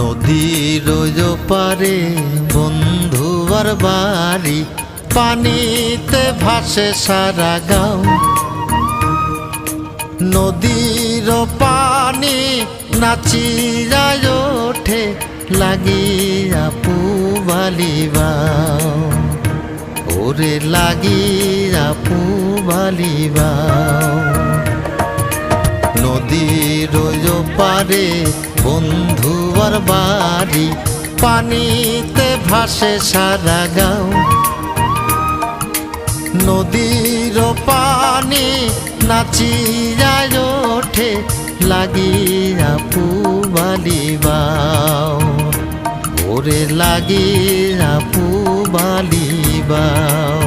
নদীর পারে বন্ধুয়ার বাড়ি, পানিতে ভাসে সারা গাঁও। নদীর পানি নাচিয়া ওঠে, লাগিয়া পুবালিবাও, ওরে লাগিয়া পুবালিবাও। নদীর পারে বন্ধুয়ার বাড়ি, পানিতে ভাসে সারা গাঁও। নদীর পানি নাচিয়া ওঠে, লাগিয়া পুবালিবাও, ওরে লাগিয়া পুবালিবাও।